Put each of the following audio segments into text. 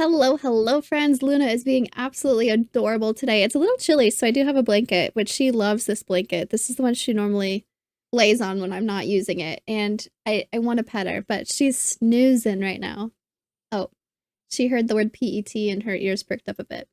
Hello, hello, friends. Luna is being absolutely adorable today. It's a little chilly, so I do have a blanket, which she loves this blanket. This is the one she normally lays on when I'm not using it, and I want to pet her, but she's snoozing right now. Oh, she heard the word PET and her ears perked up a bit.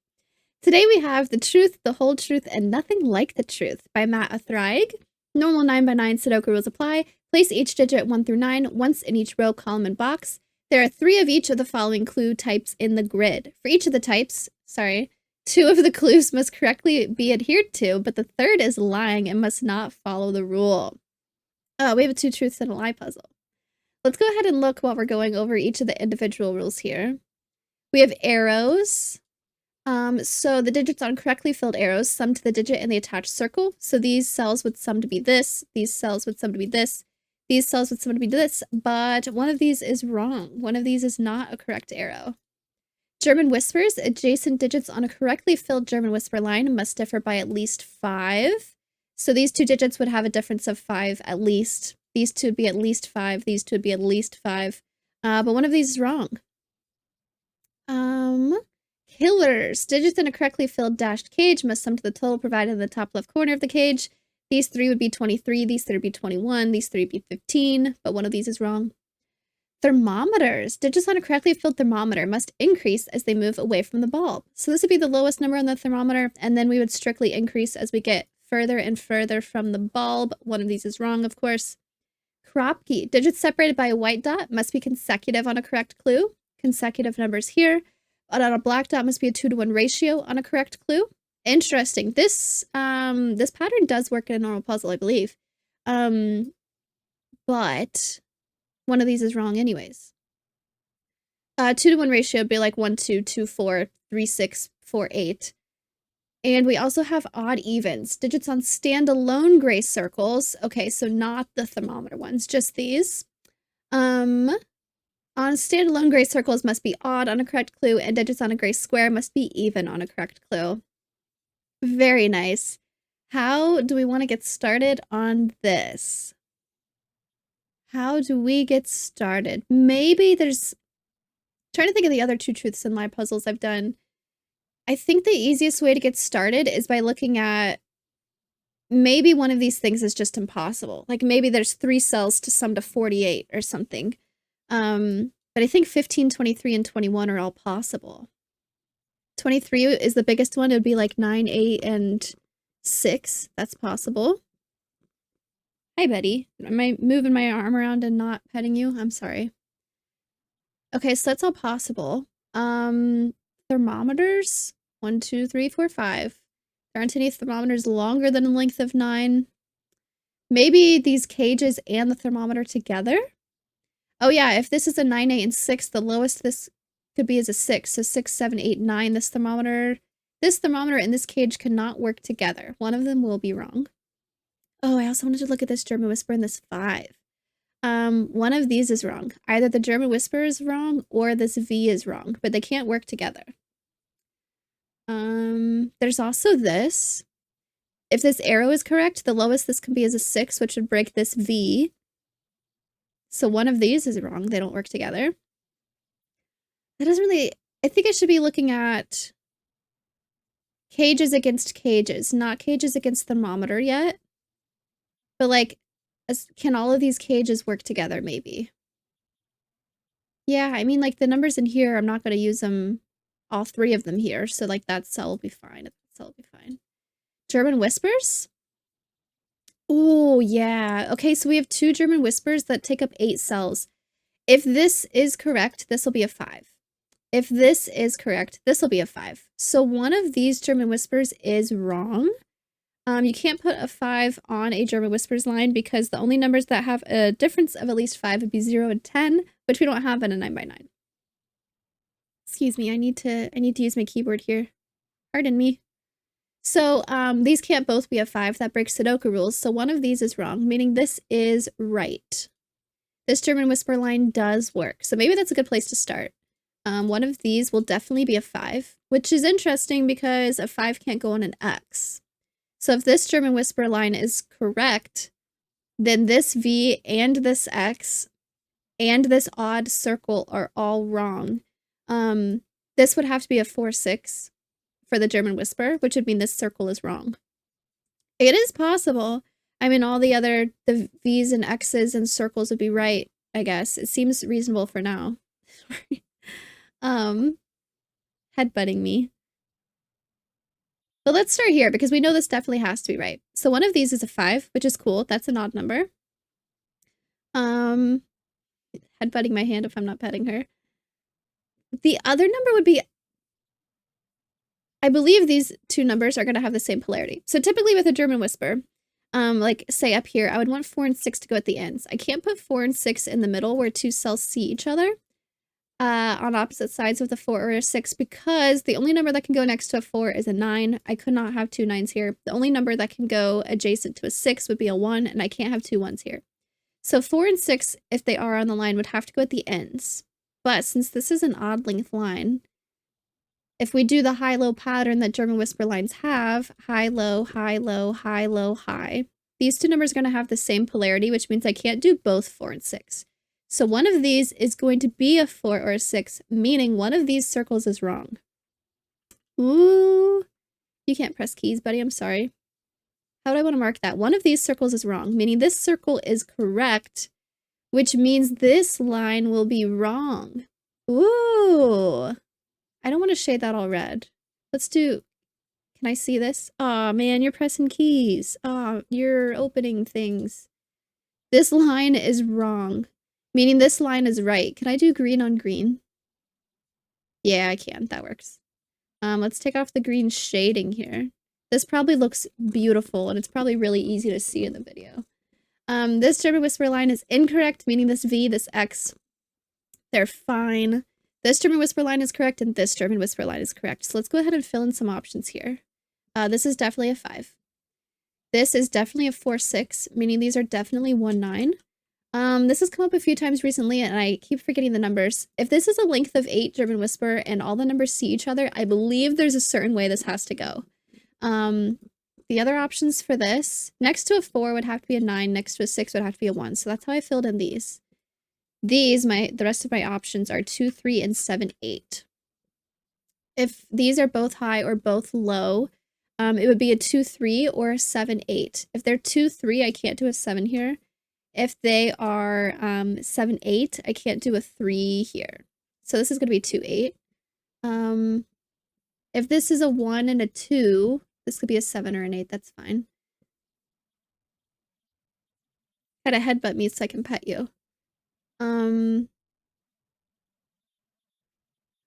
Today we have The Truth, the Whole Truth, and Nothing Like the Truth by Ddraig. Normal 9x9 Sudoku rules apply. Place each digit 1 through 9 once in each row, column, and box. There are 3 of each of the following clue types in the grid. For each of the types, 2 of the clues must correctly be adhered to, but the third is lying and must not follow the rule. Oh, we have a 2 truths and a lie puzzle. Let's go ahead and look while we're going over each of the individual rules here. We have arrows. So the digits on correctly filled arrows sum to the digit in the attached circle. So these cells would sum to be this, these cells would sum to be this, these cells would sum to be this, but one of these is wrong. One of these is not a correct arrow. German whispers, adjacent digits on a correctly filled German whisper line must differ by at least 5. So these 2 digits would have a difference of 5 at least. These 2 would be at least 5, these 2 would be at least 5. But one of these is wrong. Killers. Digits in a correctly filled dashed cage must sum to the total provided in the top left corner of the cage. These 3 would be 23, these 3 would be 21, these 3 would be 15, but one of these is wrong. Thermometers. Digits on a correctly filled thermometer must increase as they move away from the bulb. So this would be the lowest number on the thermometer, and then we would strictly increase as we get further and further from the bulb. One of these is wrong, of course. Kropki. Digits separated by a white dot must be consecutive on a correct clue. Consecutive numbers here. But on a black dot must be a 2-to-1 ratio on a correct clue. Interesting. This pattern does work in a normal puzzle, I believe. But one of these is wrong anyways. 2-to-1 ratio would be like 1, 2, 2, 4, 3, 6, 4, 8. And we also have odd evens. Digits on standalone gray circles. Okay, so not the thermometer ones, just these. On standalone gray circles must be odd on a correct clue, and digits on a gray square must be even on a correct clue. Very nice. How do we want to get started on this? How do we get started? Maybe there's... trying to think of the other 2 truths and lie puzzles I've done. I think the easiest way to get started is by looking at maybe one of these things is just impossible. Like maybe there's 3 cells to sum to 48 or something. But I think 15, 23, and 21 are all possible. 23 is the biggest one. It would be like 9, 8, and 6. That's possible. Hi, Betty. Am I moving my arm around and not petting you? I'm sorry. Okay, so that's all possible. Thermometers. 1, 2, 3, 4, 5. There aren't any thermometers longer than a length of 9. Maybe these cages and the thermometer together? Oh yeah, if this is a 9, 8, and 6, the lowest this could be is a 6. So 6, 7, 8, 9. This thermometer and this cage cannot work together. One of them will be wrong. Oh, I also wanted to look at this German whisper and this 5. One of these is wrong. Either the German whisper is wrong or this V is wrong, but they can't work together. There's also this. If this arrow is correct, the lowest this can be is a 6, which would break this V. So one of these is wrong. They don't work together. That doesn't really... I think I should be looking at cages against cages, not cages against thermometer yet. But like, can all of these cages work together maybe? Yeah, I mean like the numbers in here, I'm not going to use them, all 3 of them here. So like that cell will be fine. That cell will be fine. German whispers? Oh, yeah. Okay, so we have 2 German whispers that take up 8 cells. If this is correct, this will be a 5. If this is correct, this will be a 5. So one of these German whispers is wrong. You can't put a 5 on a German whispers line because the only numbers that have a difference of at least 5 would be 0 and 10, which we don't have in a 9x9. Excuse me, I need to use my keyboard here. Pardon me. So these can't both be a 5. That breaks Sudoku rules. So one of these is wrong, meaning this is right. This German whisper line does work. So maybe that's a good place to start. One of these will definitely be a 5, which is interesting because a 5 can't go on an X. So if this German whisper line is correct, then this V and this X and this odd circle are all wrong. this would have to be a 4, 6 for the German Whisper, which would mean this circle is wrong. It is possible. I mean, all the V's and X's and circles would be right, I guess. It seems reasonable for now. Headbutting me. But let's start here, because we know this definitely has to be right. So one of these is a 5, which is cool. That's an odd number. Headbutting my hand if I'm not petting her. The other number would be, I believe these two numbers are going to have the same polarity. So typically with a German Whisper, like say up here, I would want 4 and 6 to go at the ends. I can't put 4 and 6 in the middle where two cells see each other on opposite sides of the 4 or a 6, because the only number that can go next to a 4 is a 9. I could not have two 9s here. The only number that can go adjacent to a 6 would be a 1, and I can't have two 1s here. So 4 and 6, if they are on the line, would have to go at the ends. But since this is an odd length line, if we do the high-low pattern that German Whisper lines have, high-low, high-low, high-low, high, these two numbers are going to have the same polarity, which means I can't do both 4 and 6. So one of these is going to be a 4 or a 6, meaning one of these circles is wrong. Ooh, you can't press keys, buddy. I'm sorry. How do I want to mark that? One of these circles is wrong, meaning this circle is correct, which means this line will be wrong. Ooh. I don't want to shade that all red. Let's do... Can I see this? Aw, man, you're pressing keys. Aw, you're opening things. This line is wrong, meaning this line is right. Can I do green on green? Yeah, I can. That works. Let's take off the green shading here. This probably looks beautiful, and it's probably really easy to see in the video. This German Whisper line is incorrect, meaning this V, this X, they're fine. This German Whisper line is correct, and this German Whisper line is correct. So let's go ahead and fill in some options here. This is definitely a 5. This is definitely a 4, 6, meaning these are definitely 1, 9. This has come up a few times recently, and I keep forgetting the numbers. If this is a length of 8 German Whisper and all the numbers see each other, I believe there's a certain way this has to go. The other options for this, next to a 4 would have to be a 9, next to a 6 would have to be a 1. So that's how I filled in these. These, the rest of my options are 2, 3, and 7, 8. If these are both high or both low, it would be a 2, 3 or a 7, 8. If they're 2, 3, I can't do a 7 here. If they are 7, 8, I can't do a 3 here. So this is going to be 2, 8. If this is a 1 and a 2, this could be a 7 or an 8. That's fine. Gotta headbutt me so I can pet you.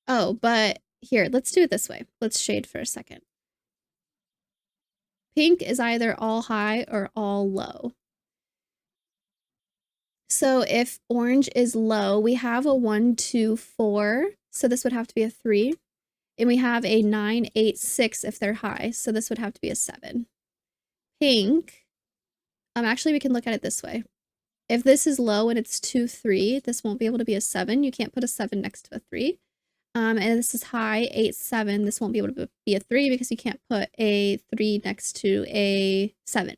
Oh, but here, let's do it this way. Let's shade for a second. Pink is either all high or all low. So if orange is low, we have a 1, 2, 4. So this would have to be a 3. And we have a 9, 8, 6 if they're high. So this would have to be a 7. Pink, actually we can look at it this way. If this is low and it's 2, 3, this won't be able to be a 7. You can't put a 7 next to a 3. And this is high, 8, 7. This won't be able to be a 3 because you can't put a 3 next to a 7.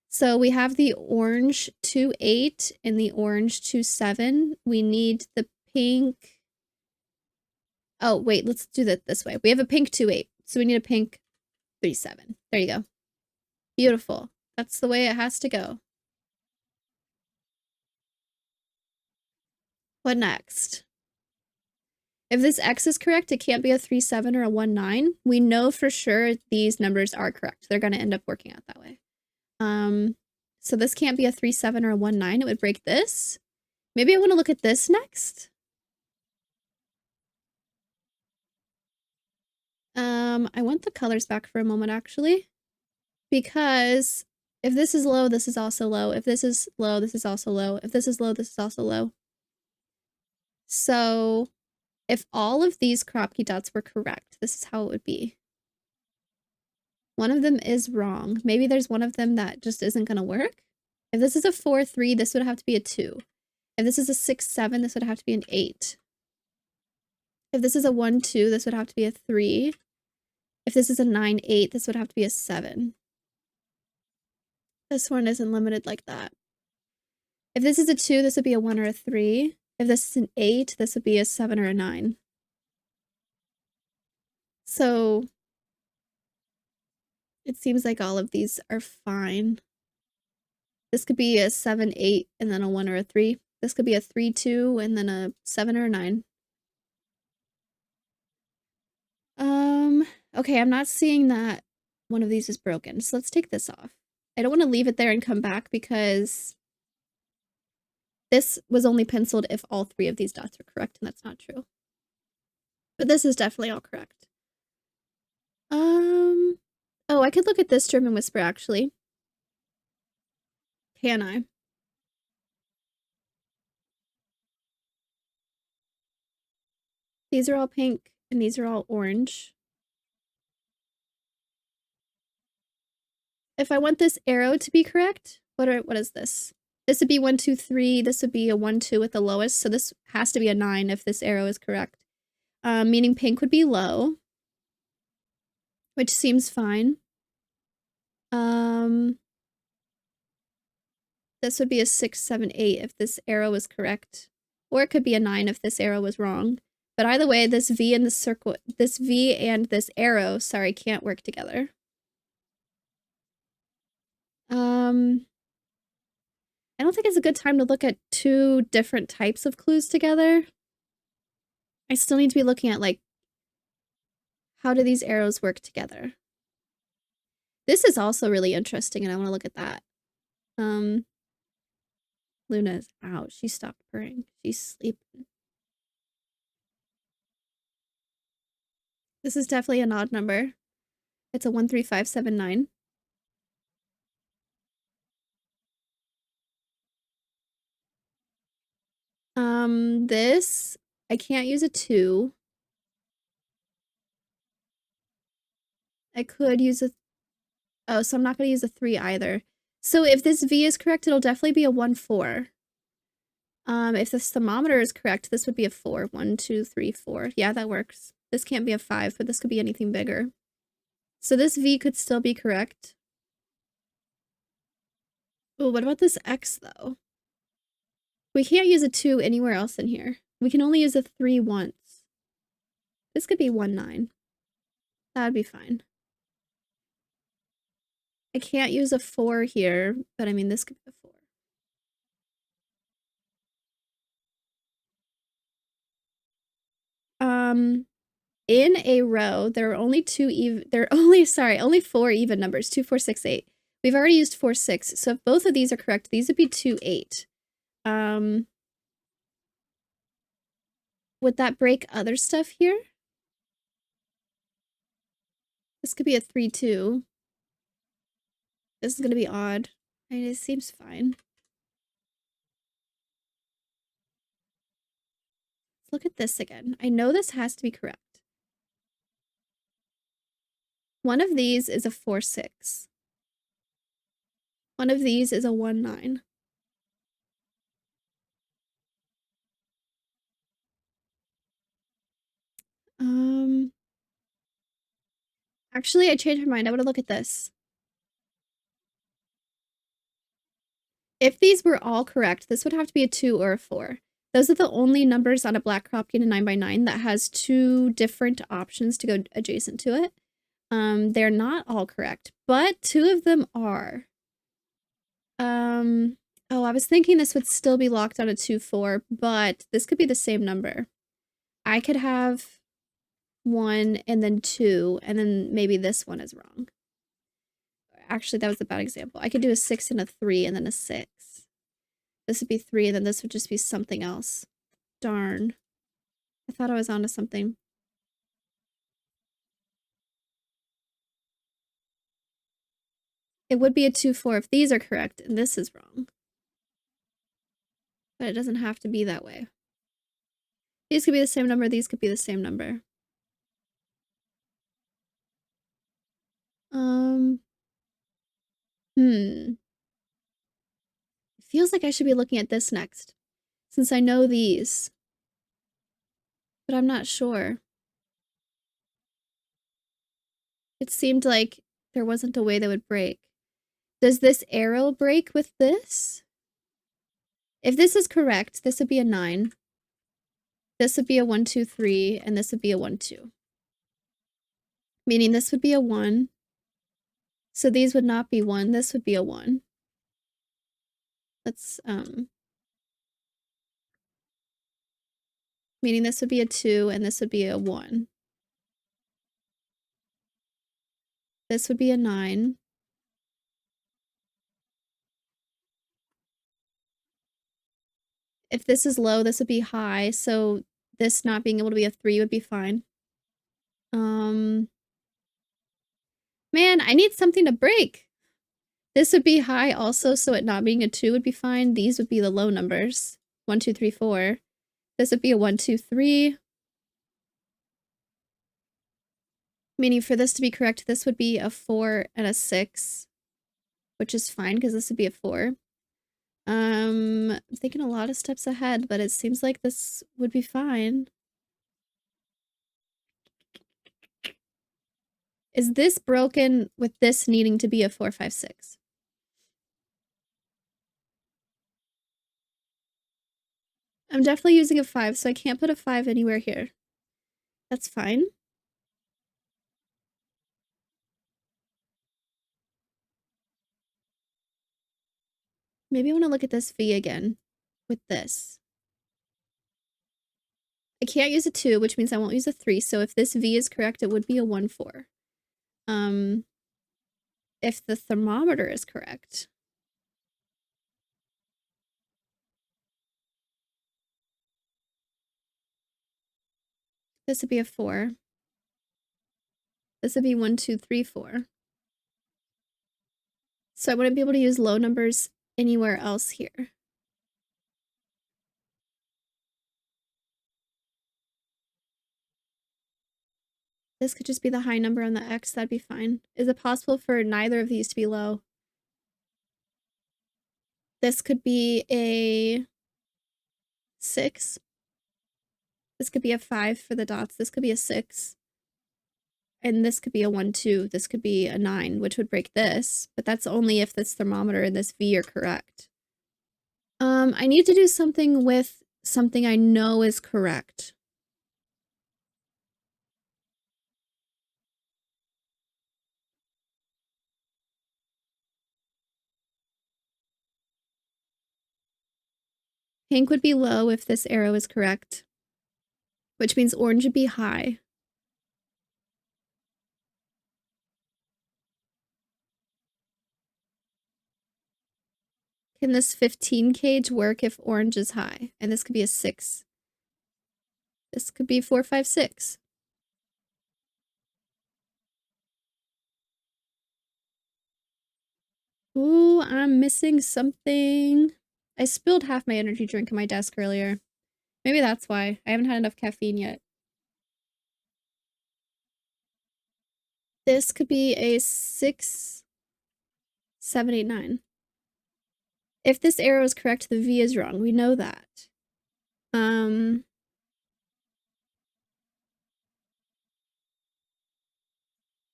So we have the orange 2, 8 and the orange 2, 7. We need the pink. Oh, wait, let's do that this way. We have a pink 2, 8. So we need a pink 3, 7. There you go. Beautiful. That's the way it has to go. What next? If this X is correct, it can't be a 3, 7 or a 1, 9. We know for sure these numbers are correct. They're going to end up working out that way. So this can't be a 3, 7 or a 1, 9. It would break this. Maybe I want to look at this next. I want the colors back for a moment, actually. Because if this is low, this is also low. If this is low, this is also low. If this is low, this is also low. So if all of these Kropke dots were correct, this is how it would be. One of them is wrong. Maybe there's one of them that just isn't going to work. If this is a 4, 3, this would have to be a 2. If this is a 6, 7, this would have to be an 8. If this is a 1, 2, this would have to be a 3. If this is a 9, 8, this would have to be a 7. This one isn't limited like that. If this is a 2, this would be a 1 or a 3. If this is an 8, this would be a 7 or a 9. If this is a 7 or a 9, So it seems like all of these are fine. This could be a 7, 8, and then a 1 or a 3. This could be a 3, 2, and then a 7 or a 9. Okay, I'm not seeing that one of these is broken, so let's take this off. I don't want to leave it there and come back because this was only penciled if all 3 of these dots are correct, and that's not true. But this is definitely all correct. Oh, I could look at this German Whisper, actually. Can I? These are all pink, and these are all orange. If I want this arrow to be correct, what is this? This would be 1, 2, 3. This would be a 1, 2 with the lowest, so this has to be a 9 if this arrow is correct. Meaning pink would be low, which seems fine. This would be a 6, 7, 8 if this arrow is correct. Or it could be a 9 if this arrow was wrong. But either way, this V and this V and this arrow, sorry, can't work together. I don't think it's a good time to look at 2 different types of clues together. I still need to be looking at, like, how do these arrows work together? This is also really interesting, and I want to look at that. Luna's out. She stopped purring. She's sleeping. This is definitely an odd number. It's a 13579. This, I can't use a 2. I could use a, oh, so I'm not going to use a 3 either. So if this V is correct, it'll definitely be a 1, 4. If this thermometer is correct, this would be a 4. 1, 2, 3, 4. Yeah, that works. This can't be a 5, but this could be anything bigger. So this V could still be correct. Oh, what about this X, though? We can't use a 2 anywhere else in here. We can only use a 3 once. This could be 1, 9. That would be fine. I can't use a 4 here, but I mean, this could be a 4. In a row, there are only only 4 even numbers, 2, 4, 6, 8. We've already used 4, 6, so if both of these are correct, these would be 2, 8. Would that break other stuff here? This could be a 3, 2. This is gonna be odd. I mean, it seems fine. Let's look at this again. I know this has to be correct. One of these is a 4, 6. One of these is a 1, 9. Actually, I changed my mind. I want to look at this. If these were all correct, this would have to be a 2 or a 4. Those are the only numbers on a black Kropkin 9x9 that has 2 different options to go adjacent to it. They're not all correct, but 2 of them are. Oh, I was thinking this would still be locked on a 2, 4, but this could be the same number. I could have 1 and then 2, and then maybe this one is wrong. Actually, that was a bad example. I could do a 6 and a 3 and then a 6. This would be 3, and then this would just be something else. Darn. I thought I was onto something. It would be a 2, 4 if these are correct, and this is wrong. But it doesn't have to be that way. These could be the same number, these could be the same number. It feels like I should be looking at this next, since I know these. But I'm not sure. It seemed like there wasn't a way that would break. Does this arrow break with this? If this is correct, this would be a 9. This would be a 1, 2, 3, and this would be a 1, 2. Meaning this would be a 1. So these would not be 1. This would be a 1. Let's, meaning this would be a 2 and this would be a 1. This would be a 9. If this is low, this would be high, so this not being able to be a 3 would be fine. Man, I need something to break. This would be high also, so it not being a 2 would be fine. These would be the low numbers. 1, 2, 3, 4. This would be a 1, 2, 3. Meaning for this to be correct, this would be a 4 and a 6, which is fine because this would be a 4. I'm thinking a lot of steps ahead, but it seems like this would be fine. Is this broken with this needing to be a 4, 5, 6? I'm definitely using a 5, so I can't put a 5 anywhere here. That's fine. Maybe I want to look at this V again with this. I can't use a 2, which means I won't use a 3, so if this V is correct, it would be a 1, 4. If the thermometer is correct, this would be a 4. This would be 1, 2, 3, 4. So I wouldn't be able to use low numbers anywhere else here. This could just be the high number on the X, that'd be fine. Is it possible for neither of these to be low? This could be a 6. This could be a 5 for the dots. This could be a 6. And this could be a 1, 2. This could be a 9, which would break this. But that's only if this thermometer and this V are correct. I need to do something with something I know is correct. Pink would be low if this arrow is correct, which means orange would be high. Can this 15 gauge work if orange is high? And this could be a 6. This could be 4, 5, 6. Ooh, I'm missing something. I spilled half my energy drink on my desk earlier. Maybe that's why. I haven't had enough caffeine yet. This could be a 6, 7, 8, 9. If this arrow is correct, the V is wrong. We know that.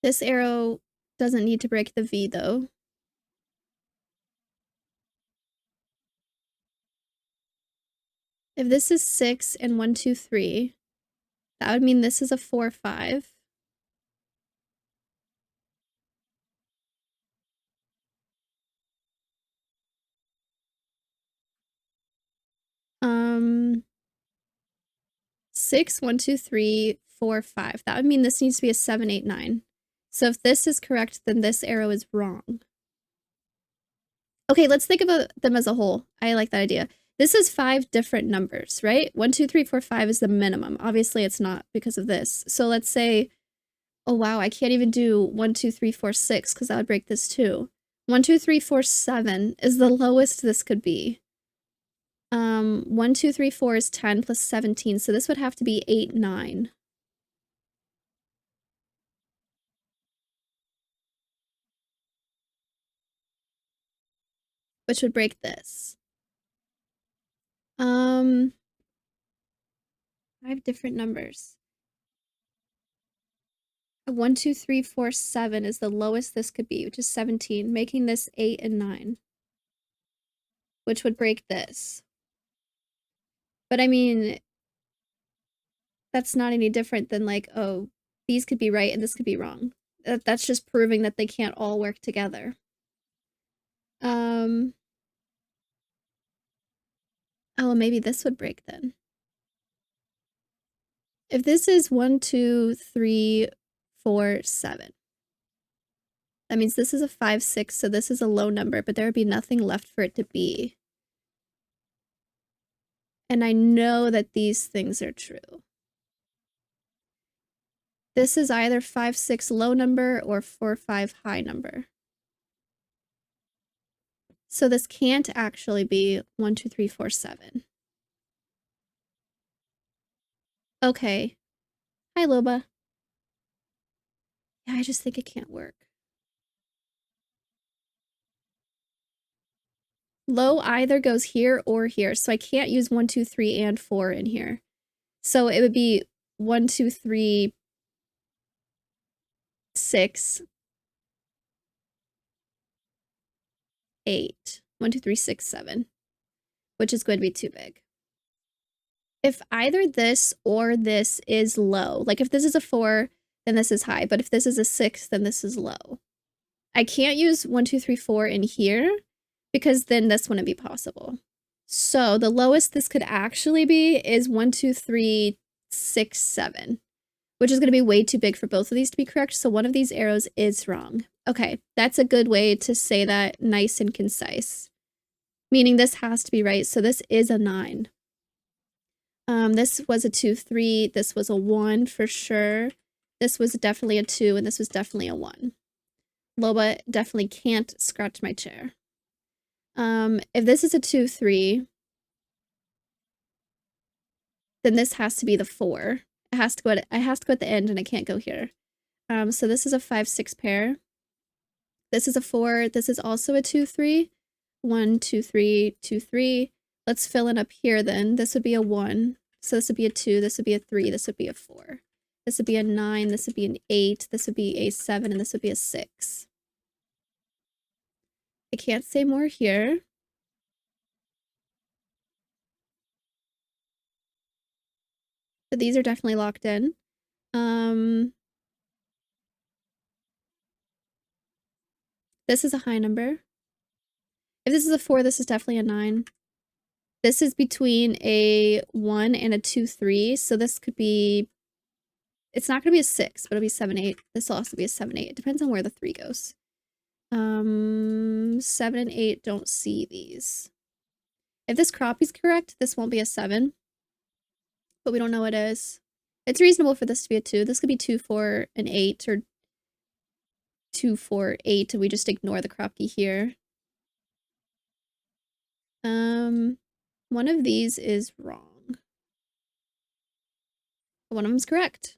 This arrow doesn't need to break the V, though. If this is 6 and 1, 2, 3, that would mean this is a 4, 5. Um, 6, 1, 2, 3, 4, 5. That would mean this needs to be a 7, 8, 9. So if this is correct, then this arrow is wrong. Okay, let's think about them as a whole. I like that idea. This is 5 different numbers, right? 1, 2, 3, 4, 5 is the minimum. Obviously, it's not because of this. So let's say, oh wow, I can't even do 1, 2, 3, 4, 6 because that would break this too. 1, 2, 3, 4, 7 is the lowest this could be. 1, 2, 3, 4 is 10 plus 17, so this would have to be 8, 9. Which would break this. 5 different numbers. 1, 2, 3, 4, 7 is the lowest this could be, which is 17, making this 8 and 9. Which would break this. But I mean, that's not any different than like, oh, these could be right and this could be wrong. That's just proving that they can't all work together. Oh, maybe this would break then. If this is 1, 2, 3, 4, 7. That means this is a 5, 6, so this is a low number, but there would be nothing left for it to be. And I know that these things are true. This is either 5, 6 low number or 4, 5 high number. So this can't actually be 1, 2, 3, 4, 7. Okay. Hi, Loba. Yeah, I just think it can't work. Low either goes here or here, so I can't use 1, 2, 3, and 4 in here. So it would be 1, 2, 3, 6, 8. 1, 2, 3, 6, 7, which is going to be too big. If either this or this is low, like if this is a 4, then this is high, but if this is a 6, then this is low. I can't use 1, 2, 3, 4 in here because then this wouldn't be possible. So the lowest this could actually be is 1, 2, 3, 6, 7, which is going to be way too big for both of these to be correct. So one of these arrows is wrong. Okay, that's a good way to say that nice and concise, meaning this has to be right. So this is a 9. This was a 2, 3. This was a 1 for sure. This was definitely a 2, and this was definitely a 1. Loba definitely can't scratch my chair. If this is a 2, 3, then this has to be the 4. It has to go at the end, and I can't go here. So this is a 5, 6 pair. This is a 4. This is also a 2, 3. 1, 2, 3, 2, 3. Let's fill in up here then. This would be a 1. So this would be a 2. This would be a 3. This would be a 4. This would be a 9. This would be an 8. This would be a 7. And this would be a 6. I can't say more here. But these are definitely locked in. This is a high number. If this is a 4, this is definitely a 9. This is between a 1 and a 2, 3. So this could be, it's not going to be a 6, but it'll be 7, 8. This will also be a 7, 8. It depends on where the 3 goes. 7 and 8 don't see these. If this crappie's correct, this won't be a 7. But we don't know what it is. It's reasonable for this to be a 2. This could be 2, 4, and 8, or 2, 4, 8, and we just ignore the crappie here. One of these is wrong. One of them's correct.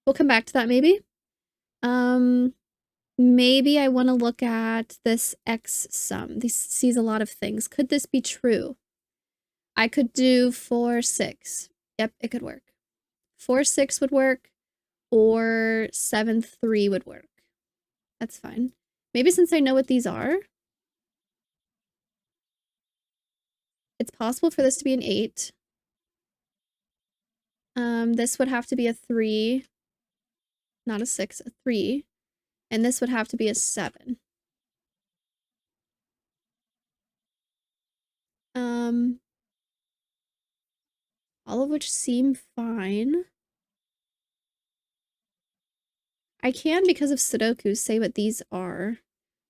We'll come back to that maybe. Maybe I want to look at this X sum. This sees a lot of things. Could this be true? I could do 4, 6. Yep, it could work. 4, 6 would work, or 7, 3 would work. That's fine. Maybe since I know what these are, it's possible for this to be an 8. This would have to be a 3, not a 6, a 3. And this would have to be a 7. All of which seem fine. I can, because of Sudoku, say what these are.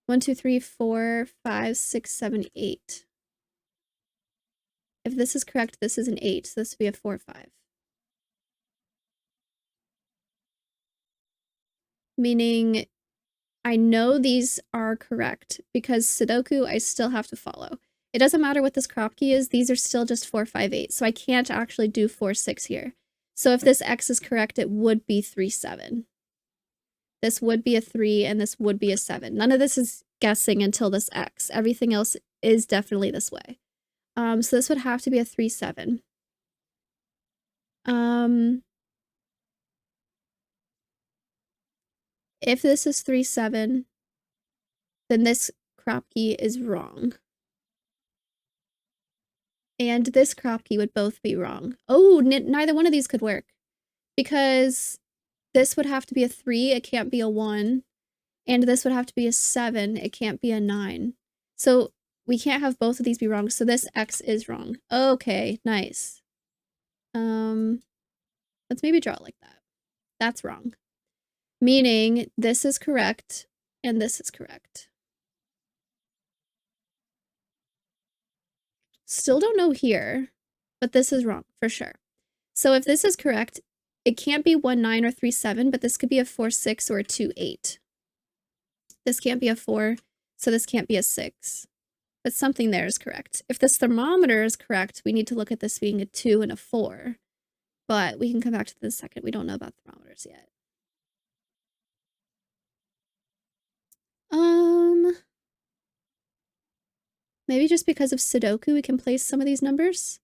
1, 2, 3, 4, 5, 6, 7, 8. If this is correct, this is an 8, so this would be a 4, 5. Meaning, I know these are correct, because Sudoku I still have to follow. It doesn't matter what this crop key is, these are still just 4, 5, 8, so I can't actually do 4, 6 here. So if this X is correct, it would be 3, 7. This would be a 3, and this would be a 7. None of this is guessing until this X. Everything else is definitely this way. So this would have to be a 3, 7. If this is 3, 7, then this crop key is wrong. And this crop key would both be wrong. Oh, neither one of these could work. Because this would have to be a 3, it can't be a 1. And this would have to be a 7, it can't be a 9. So we can't have both of these be wrong, so this X is wrong. Okay, nice. Let's maybe draw it like that. That's wrong. Meaning this is correct, and this is correct. Still don't know here, but this is wrong for sure. So if this is correct, it can't be 1, 9 or 3, 7, but this could be a 4, 6 or a 2, 8. This can't be a 4, so this can't be a 6. But something there is correct. If this thermometer is correct, we need to look at this being a 2 and a 4. But we can come back to this in a second. We don't know about thermometers yet. Maybe just because of Sudoku, we can place some of these numbers.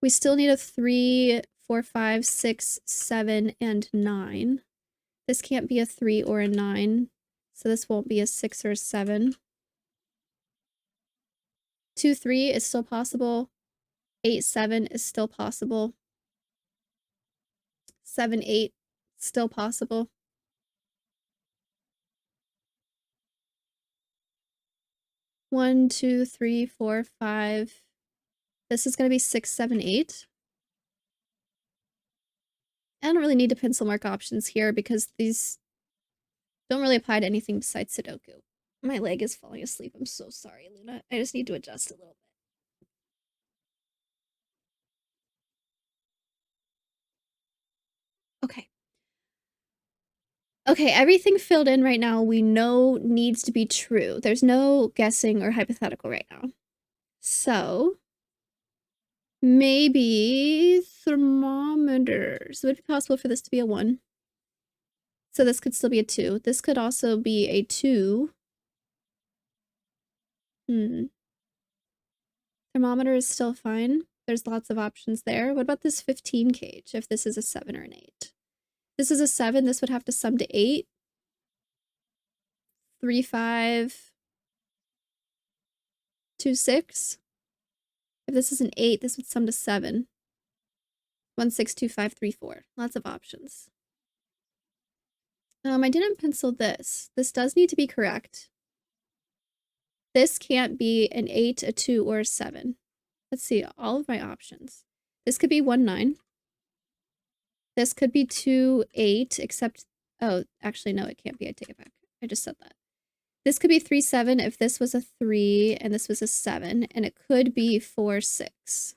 We still need a 3, 4, 5, 6, 7, and 9. This can't be a 3 or a 9, so this won't be a 6 or a 7. 2, 3 is still possible. 8, 7 is still possible. 7, 8, still possible. 1, 2, 3, 4, 5. This is going to be 6, 7, 8. I don't really need to pencil mark options here because these don't really apply to anything besides Sudoku. My leg is falling asleep. I'm so sorry, Luna. I just need to adjust a little bit. Okay. Okay, everything filled in right now we know needs to be true. There's no guessing or hypothetical right now. So, maybe thermometers. Would it be possible for this to be a 1? So this could still be a 2. This could also be a 2. Thermometer is still fine. There's lots of options there. What about this 15 gauge, if this is a 7 or an 8? This is a 7, this would have to sum to 8. 3, 5, 2, 6. If this is an 8, this would sum to 7. 1, 6, 2, 5, 3, 4. Lots of options. I didn't pencil this. This does need to be correct. This can't be an 8, a 2, or a 7. Let's see, all of my options. This could be 1, 9. This could be 2, 8, except... Oh, actually, no, it can't be. I take it back. I just said that. This could be 3, 7 if this was a 3 and this was a 7. And it could be 4, 6.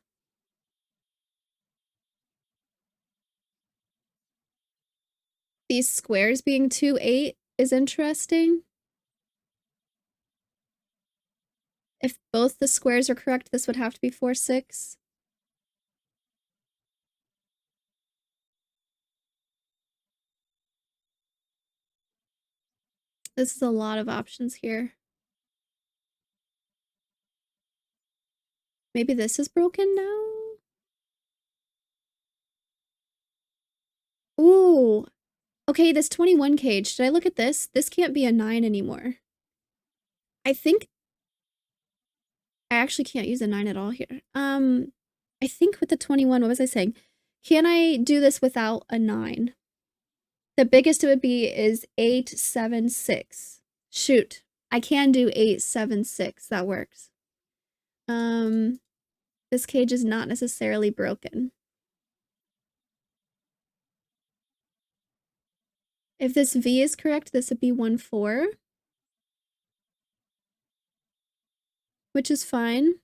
These squares being 2, 8 is interesting. If both the squares are correct, this would have to be 4, 6. This is a lot of options here. Maybe this is broken now? Ooh. Okay, this 21 gauge. Did I look at this? This can't be a 9 anymore. I think... I actually can't use a 9 at all here. I think with the 21, what was I saying? Can I do this without a 9? The biggest it would be is 8, 7, 6. Shoot. I can do 8, 7, 6. That works. This cage is not necessarily broken. If this V is correct, this would be 1, 4. Which is fine.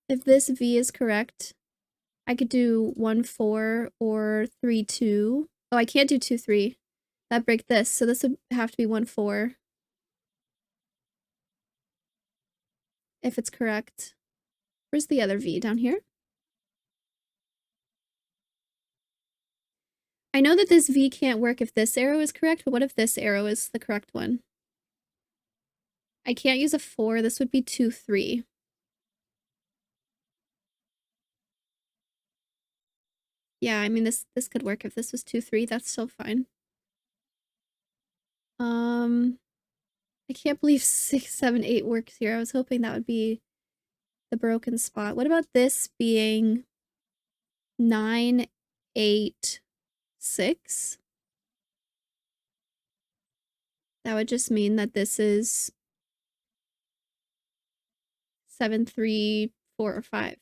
If this V is correct, I could do 1, 4 or 3, 2. Oh, I can't do 2, 3. That'd break this, so this would have to be 1, 4. If it's correct. Where's the other V? Down here? I know that this V can't work if this arrow is correct, but what if this arrow is the correct one? I can't use a 4. This would be 2, 3. Yeah, I mean, this could work if this was 2, 3. That's still fine. I can't believe 6, 7, 8 works here. I was hoping that would be the broken spot. What about this being 9 8, 6. That would just mean that this is 7, 3, 4, or 5.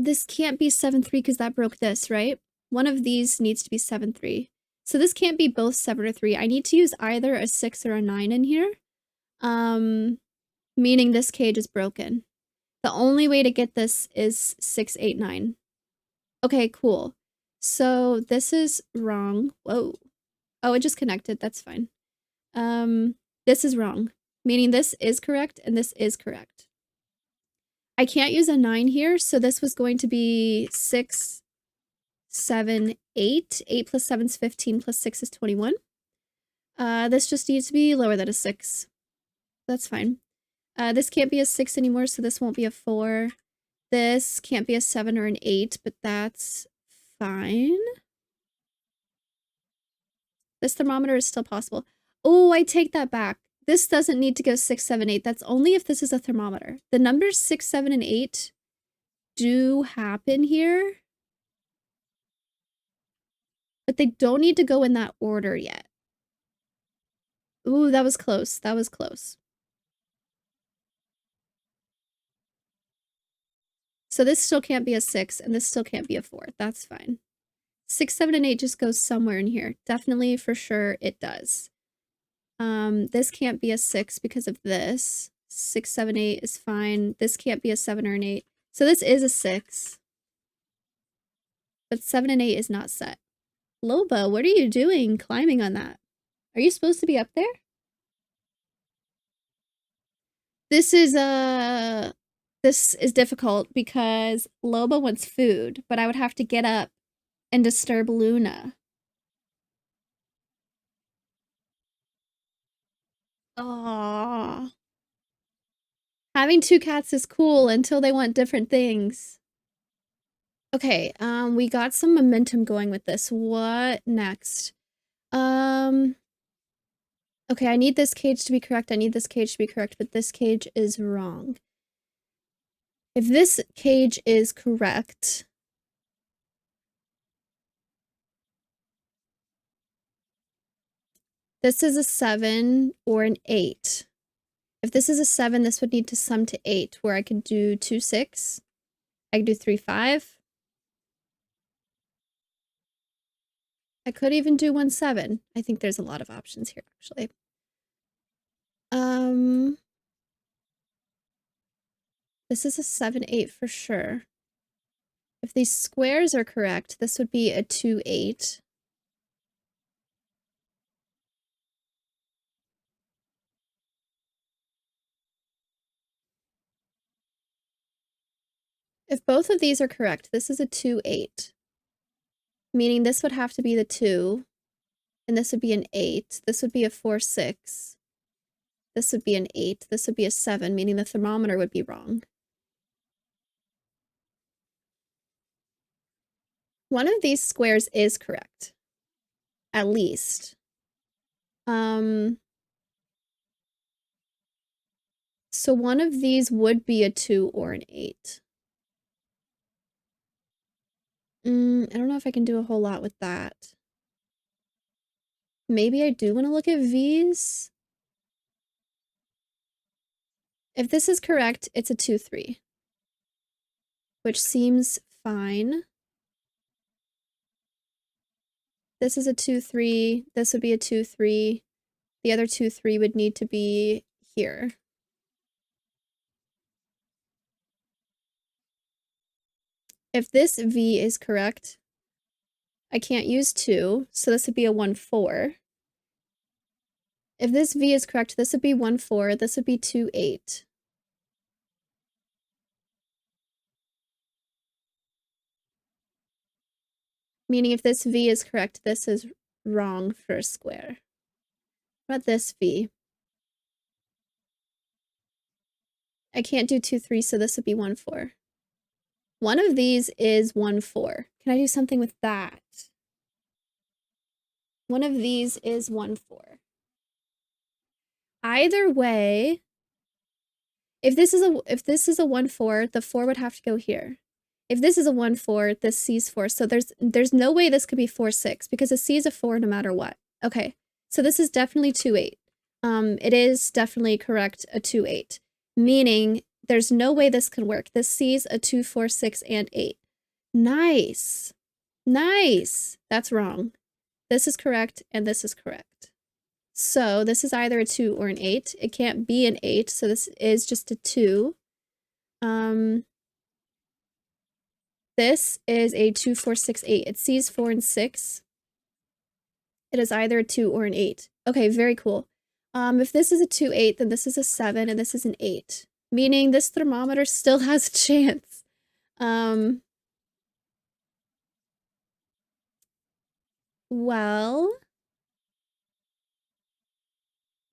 This can't be 7, 3 because that broke this, right? One of these needs to be 7, 3. So this can't be both 7 or 3. I need to use either a 6 or a 9 in here. Meaning this cage is broken. The only way to get this is 6, 8, 9. Okay, cool. So this is wrong. Whoa. Oh, it just connected. That's fine. This is wrong. Meaning this is correct and this is correct. I can't use a 9 here, so this was going to be 6, 7, 8. 8 plus 7 is 15 plus 6 is 21. This just needs to be lower than a 6. That's fine. This can't be a 6 anymore, so this won't be a 4. This can't be a 7 or an 8, but that's fine. This thermometer is still possible. Oh, I take that back. This doesn't need to go 6, 7, 8. That's only if this is a thermometer. The numbers 6, 7, and 8 do happen here, but they don't need to go in that order yet. Ooh, that was close. That was close. So this still can't be a 6, and this still can't be a 4. That's fine. 6, 7, and 8 just goes somewhere in here. Definitely, for sure, it does. This can't be a 6 because of this. 6, 7, 8 is fine. This can't be a 7 or an 8. So this is a 6. But 7 and 8 is not set. Loba, what are you doing climbing on that? Are you supposed to be up there? This is difficult because Loba wants food, but I would have to get up and disturb Luna. Aww. Having 2 cats is cool until they want different things. Okay, we got some momentum going with this. What next? Okay, I need this cage to be correct. I need this cage to be correct, but this cage is wrong. If this cage is correct, this is a 7 or an 8. If this is a 7, this would need to sum to 8, where I could do 2, 6. I could do 3, 5. I could even do 1, 7. I think there's a lot of options here, actually. This is a 7, 8 for sure. If these squares are correct, this would be a 2, 8. If both of these are correct, this is a 2, 8. Meaning this would have to be the 2. And this would be an 8. This would be a 4, 6. This would be an 8. This would be a 7, meaning the thermometer would be wrong. One of these squares is correct. At least. So one of these would be a 2 or an 8. I don't know if I can do a whole lot with that. Maybe I do want to look at V's. If this is correct, it's a 2, 3. Which seems fine. This is a 2, 3. This would be a 2, 3. The other 2, 3 would need to be here. If this V is correct, I can't use 2, so this would be a 1, 4. If this V is correct, this would be 1, 4. This would be 2, 8. Meaning if this V is correct, this is wrong for a square. What about this V? I can't do 2, 3, so this would be 1, 4. One of these is 1, 4. Can I do something with that? One of these is 1, 4. Either way, If this is a 1-4, the 4 would have to go here. If this is a 1-4, this C's 4. So there's no way this could be 4-6 because a C is a 4 no matter what. Okay, so this is definitely 2-8. It is definitely correct, a 2-8, meaning there's no way this can work. This C's a 2, 4, 6, and 8. Nice. Nice. That's wrong. This is correct, and this is correct. So this is either a 2 or an 8. It can't be an 8, so this is just a 2. This is a 2, 4, 6, 8. It sees 4 and 6. It is either a 2 or an 8. Okay, very cool. If this is a 2, 8, then this is a 7, and this is an 8. Meaning this thermometer still has a chance. Well...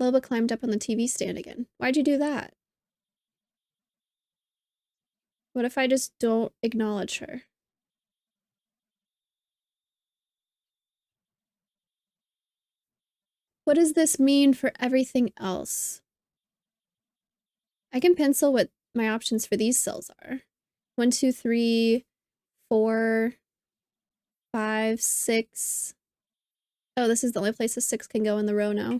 Loba climbed up on the TV stand again. Why'd you do that? What if I just don't acknowledge her? What does this mean for everything else? I can pencil what my options for these cells are. 1, 2, 3, 4, 5, 6. Oh, this is the only place a 6 can go in the row now.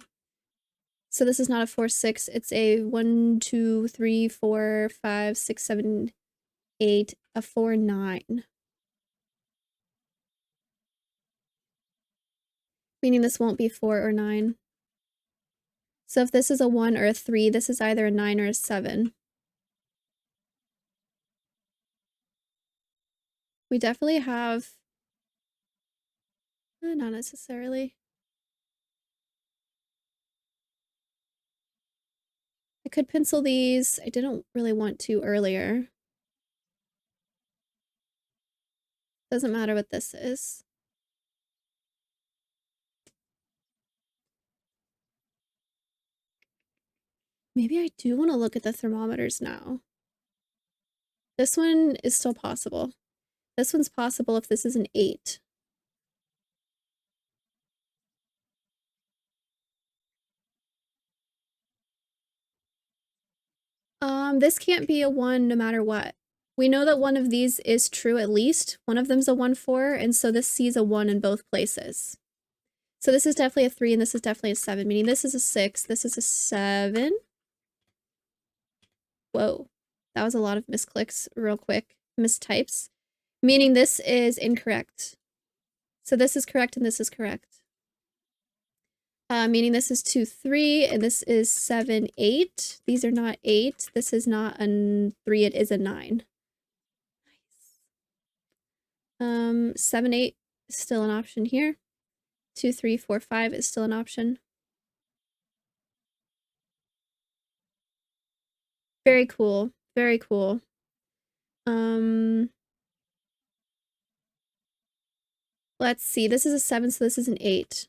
So this is not a 4, 6. It's a 1, 2, 3, 4, 5, 6, 7, 8, a 4, 9. Meaning this won't be 4 or 9. So if this is a 1 or a 3, this is either a 9 or a 7. We definitely have... not necessarily. I could pencil these. I didn't really want to earlier. Doesn't matter what this is. Maybe I do want to look at the thermometers now. This one is still possible. This one's possible if this is an 8. This can't be a 1 no matter what. We know that one of these is true at least. One of them's a 1, 4, and so this C's a 1 in both places. So this is definitely a 3, and this is definitely a 7, meaning this is a 6, this is a 7. Whoa, that was a lot of misclicks real quick. Mistypes. Meaning this is incorrect. So this is correct and this is correct. Meaning this is 2, 3, and this is 7, 8. These are not 8. This is not a 3, it is a 9. Nice. 7, 8 is still an option here. 2, 3, 4, 5 is still an option. Very cool. Very cool. Let's see. This is a 7, so this is an 8.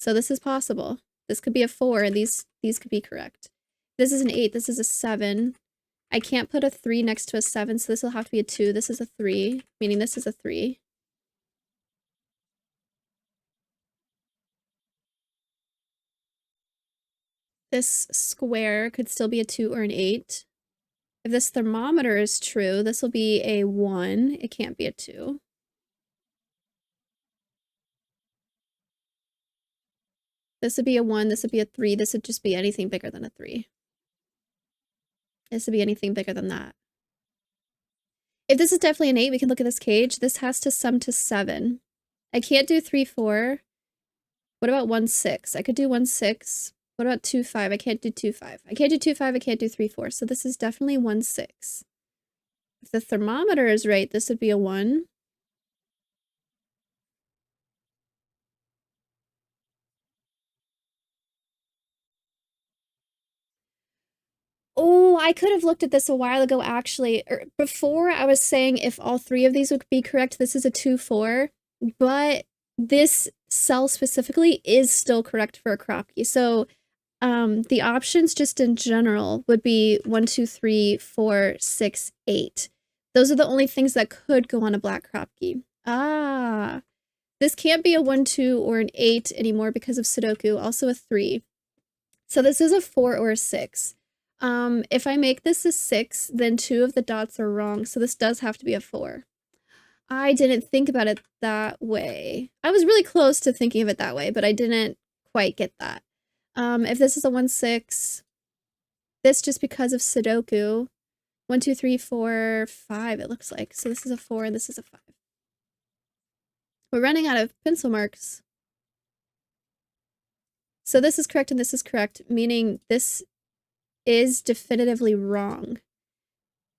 So this is possible. This could be a 4, and these could be correct. This is an 8. This is a 7. I can't put a 3 next to a 7, so this will have to be a 2. This is a 3, meaning this is a 3. This square could still be a 2 or an 8. If this thermometer is true, this will be a 1. It can't be a 2. This would be a 1. This would be a 3. This would just be anything bigger than a 3. This would be anything bigger than that. If this is definitely an 8, we can look at this cage. This has to sum to 7. I can't do 3, 4. What about 1, 6? I could do 1, 6. What about 2, 5? I can't do 2, 5. I can't do 2, 5. I can't do 3, 4. So this is definitely 1, 6. If the thermometer is right, this would be a 1. Oh, I could have looked at this a while ago, actually. Before, I was saying if all 3 of these would be correct, this is a 2, 4. But this cell specifically is still correct for a Kropke. So the options just in general would be 1, 2, 3, 4, 6, 8. Those are the only things that could go on a black Kropke. Ah, this can't be a 1, 2, or an 8 anymore because of Sudoku, also a 3. So this is a 4 or a 6. If I make this a 6, then 2 of the dots are wrong, so this does have to be a 4. I didn't think about it that way. I was really close to thinking of it that way, but I didn't quite get that. If this is a 1, 6, this just because of Sudoku. 1, 2, 3, 4, 5, it looks like. So this is a 4 and this is a 5. We're running out of pencil marks. So this is correct and this is correct, meaning this is definitively wrong.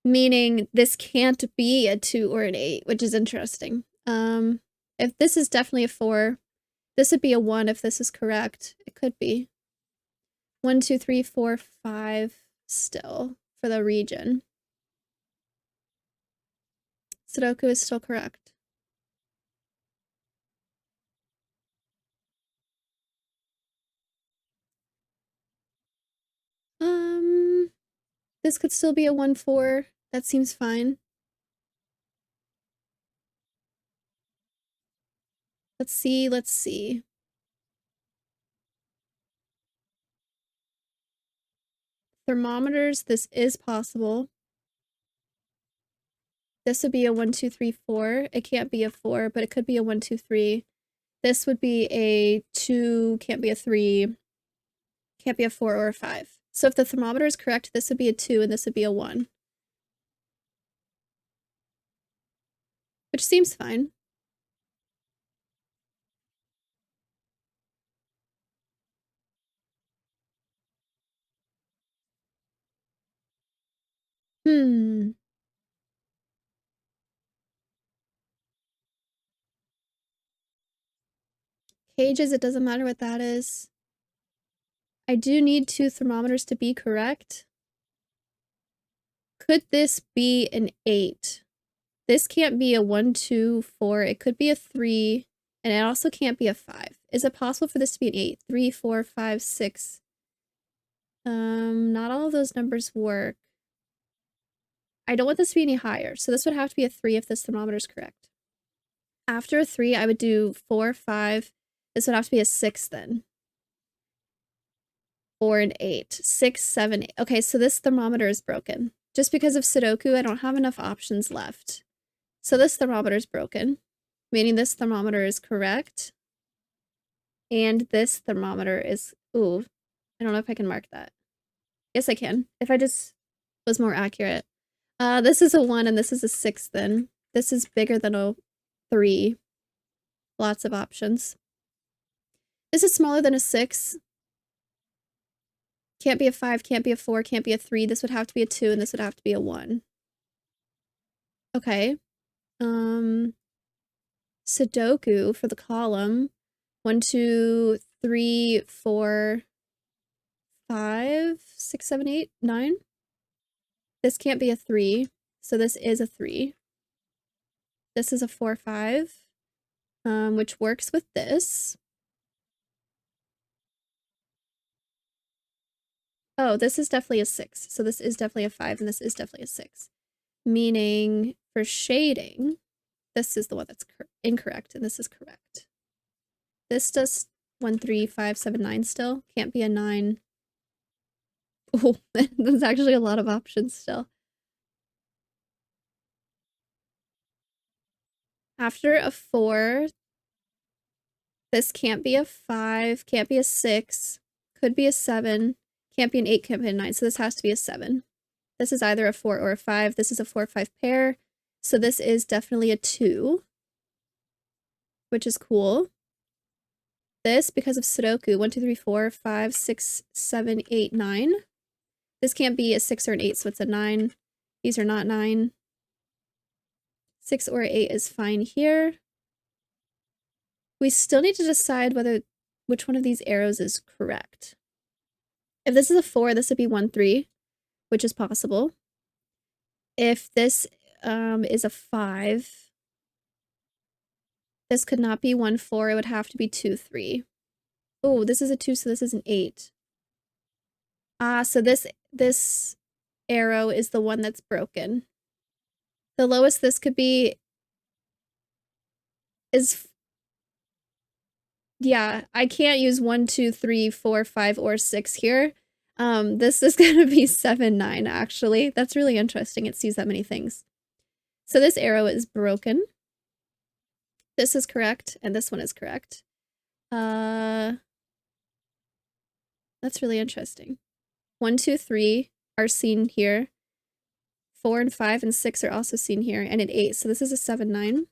Meaning this can't be a 2 or an 8, which is interesting. If this is definitely a 4, this would be a 1 if this is correct. It could be. 1, 2, 3, 4, 5 still for the region. Sudoku is still correct. This could still be a 1, 4. That seems fine. Let's see. Thermometers, this is possible. This would be a 1, 2, 3, 4. It can't be a 4, but it could be a 1, 2, 3. This would be a 2, can't be a 3, can't be a 4 or a 5. So if the thermometer is correct, this would be a 2 and this would be a 1. Which seems fine. Cages, it doesn't matter what that is. I do need 2 thermometers to be correct. Could this be an 8? This can't be a 1, 2, 4. It could be a 3, and it also can't be a 5. Is it possible for this to be an 8? 3, 4, 5, 6. Not all of those numbers work. I don't want this to be any higher, so this would have to be a 3 if this thermometer is correct. After a 3, I would do 4, 5. This would have to be a 6 then. 4 and 8. 6, 7, 8. Okay, so this thermometer is broken. Just because of Sudoku, I don't have enough options left. So this thermometer is broken, meaning this thermometer is correct. And this thermometer is, ooh, I don't know if I can mark that. Yes, I can. If I just was more accurate. This is a 1 and this is a 6 then. This is bigger than a 3. Lots of options. This is smaller than a 6. Can't be a 5, can't be a 4, can't be a 3. This would have to be a 2 and this would have to be a 1. Okay. Sudoku for the column. 1, 2, 3, 4, 5, 6, 7, 8, 9. This can't be a 3, so this is a 3. This is a 4, 5, which works with this. Oh, this is definitely a 6, so this is definitely a 5, and this is definitely a 6. Meaning, for shading, this is the one that's incorrect, and this is correct. This does 1, 3, 5, 7, 9 still. Can't be a 9. Oh, there's actually a lot of options still. After a 4, this can't be a 5, can't be a 6, could be a 7, can't be an 8, can't be a 9, so this has to be a 7. This is either a 4 or a 5. This is a 4-5 pair, so this is definitely a 2, which is cool. This, because of Sudoku, 1, 2, 3, 4, 5, 6, 7, 8, 9. This can't be a 6 or an 8, so it's a 9. These are not 9. 6 or 8 is fine here. We still need to decide which one of these arrows is correct. If this is a 4, this would be 1, 3, which is possible. If this is a 5, this could not be 1, 4. It would have to be 2, 3. Oh, this is a 2, so this is an 8. So this arrow is the one that's broken. The lowest this could be is, yeah, I can't use 1, 2, 3, 4, 5, or 6 here. This is gonna be 7, 9, actually. That's really interesting. It sees that many things. So this arrow is broken. This is correct, and this one is correct. That's really interesting. 1, 2, 3 are seen here. 4 and 5 and 6 are also seen here, and an 8. So this is a 7, 9.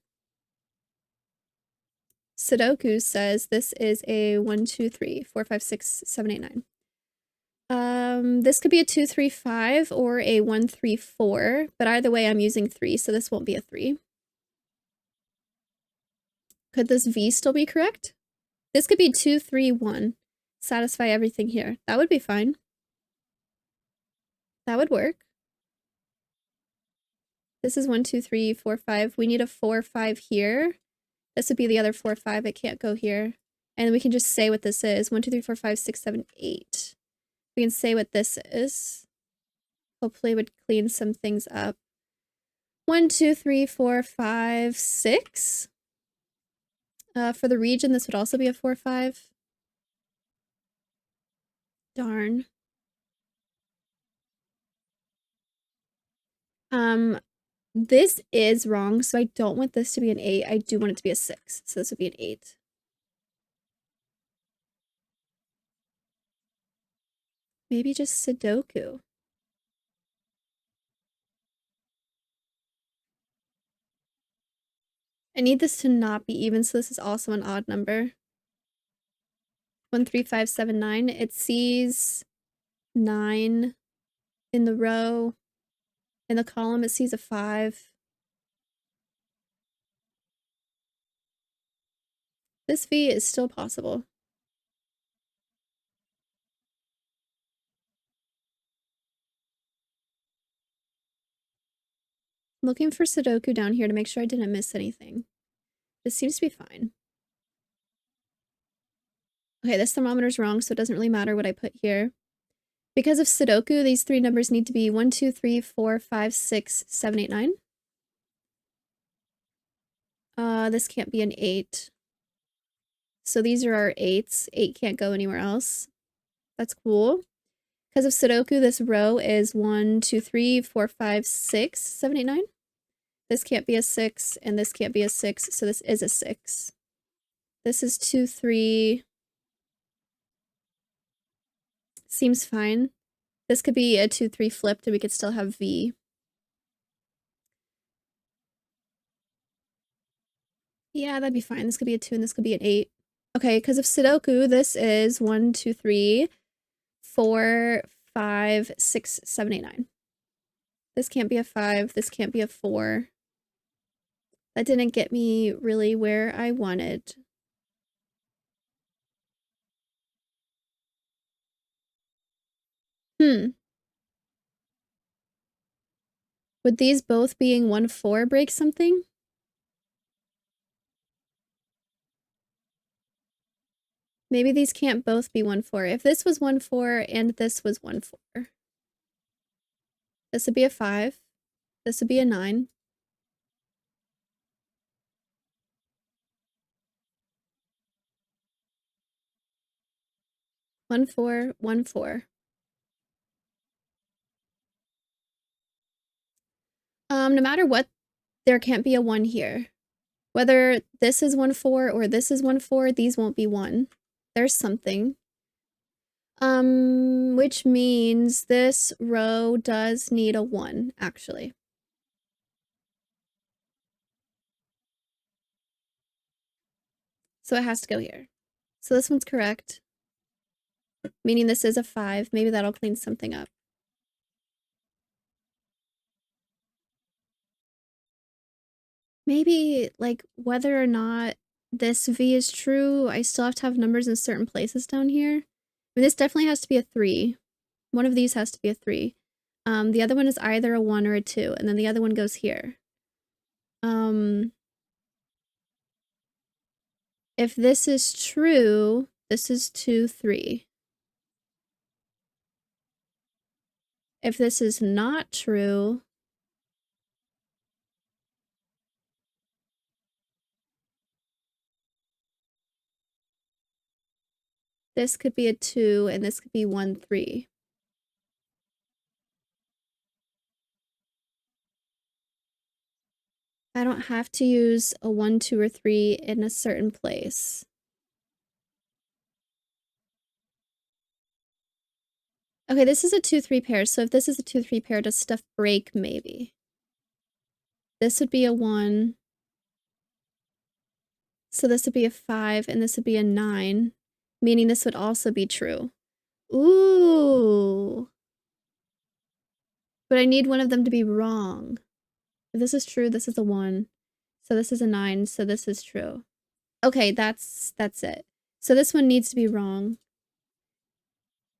Sudoku says this is a 1, 2, 3, 4, 5, 6, 7, 8, 9. This could be a 2, 3, 5 or a 1, 3, 4, but either way I'm using 3, so this won't be a 3. Could this V still be correct? This could be 2, 3, 1. Satisfy everything here. That would be fine. That would work. This is 1, 2, 3, 4, 5. We need a 4, 5 here. This would be the other 4, 5. It can't go here. And we can just say what this is. 1, 2, 3, 4, 5, 6, 7, 8. We can say what this is. Hopefully it would clean some things up. 1, 2, 3, 4, 5, 6. For the region, this would also be a 4, 5. Darn. This is wrong, so I don't want this to be an 8. I do want it to be a 6, so this would be an 8. Maybe just Sudoku. I need this to not be even, so this is also an odd number. 1, 3, 5, 7, 9. It sees 9 in the row. In the column, it sees a 5. This V is still possible. I'm looking for Sudoku down here to make sure I didn't miss anything. This seems to be fine. Okay, this thermometer's wrong, so it doesn't really matter what I put here. Because of Sudoku, these 3 numbers need to be 1, 2, 3, 4, 5, 6, 7, 8, 9. This can't be an 8. So these are our 8s. 8 can't go anywhere else. That's cool. Because of Sudoku, this row is 1, 2, 3, 4, 5, 6, 7, 8, 9. This can't be a 6, and this can't be a 6, so this is a 6. This is 2, 3. Seems fine. This could be a 2, 3 flipped, and we could still have V. Yeah, that'd be fine. This could be a 2, and this could be an 8. Okay, because of Sudoku, this is 1, 2, 3, 4, 5, 6, 7, 8, 9. This can't be a 5. This can't be a 4. That didn't get me really where I wanted. Would these both being 1, 4 break something? Maybe these can't both be 1, 4. If this was 1, 4 and this was 1, 4. This would be a 5. This would be a 9. One, 4, 1, 4. No matter what, there can't be a 1 here. Whether this is 1, 4 or this is 1, 4, these won't be 1. There's something. Which means this row does need a 1, actually. So it has to go here. So this one's correct. Meaning this is a 5. Maybe that'll clean something up. Maybe, like, whether or not this V is true, I still have to have numbers in certain places down here. I mean, this definitely has to be a 3. One of these has to be a 3. The other one is either a 1 or a 2, and then the other one goes here. If this is true, this is 2, 3. If this is not true, this could be a 2, and this could be 1, 3. I don't have to use a 1, 2, or 3 in a certain place. Okay, this is a 2, 3 pair, so if this is a 2, 3 pair, does stuff break maybe? This would be a 1. So this would be a 5, and this would be a 9, meaning this would also be true. Ooh. But I need one of them to be wrong. If this is true, this is a 1. So this is a 9, so this is true. Okay, that's it. So this one needs to be wrong.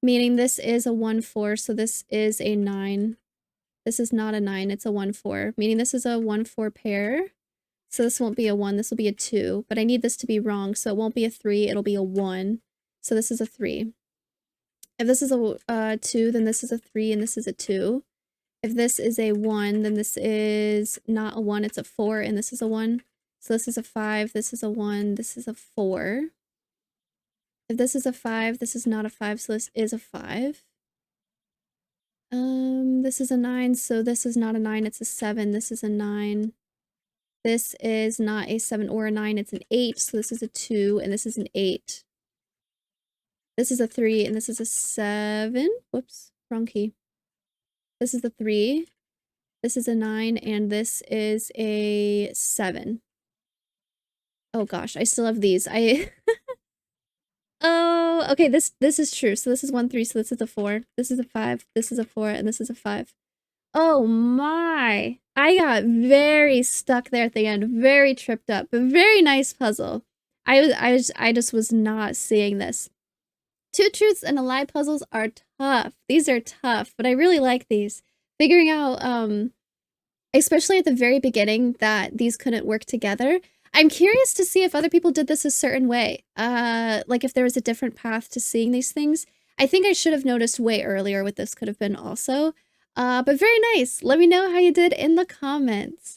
Meaning this is a 1, 4, so this is a 9. This is not a 9, it's a 1, 4. Meaning this is a 1, 4 pair. So this won't be a 1, this will be a 2. But I need this to be wrong, so it won't be a 3, it'll be a 1. So this is a 3. If this is a 2, then this is a 3, and this is a 2. If this is a 1, then this is not a 1, it's a 4, and this is a 1. So this is a 5, this is a 1, this is a 4. If this is a 5, this is not a 5, so this is a 5. This is a 9, so this is not a 9, it's a 7, this is a 9. This is not a 7 or a 9, it's an 8, so this is a 2, and this is an 8. This is a 3, and this is a 7. Whoops, wrong key. This is a 3. This is a 9, and this is a 7. Oh gosh, I still have these. Oh, okay, this is true. So this is 1, 3, so this is a 4. This is a 5, this is a 4, and this is a 5. Oh my! I got very stuck there at the end, very tripped up, but very nice puzzle. I just was not seeing this. 2 truths and a lie puzzles are tough. These are tough, but I really like these. Figuring out, especially at the very beginning, that these couldn't work together. I'm curious to see if other people did this a certain way. Like if there was a different path to seeing these things. I think I should have noticed way earlier what this could have been also. But very nice. Let me know how you did in the comments.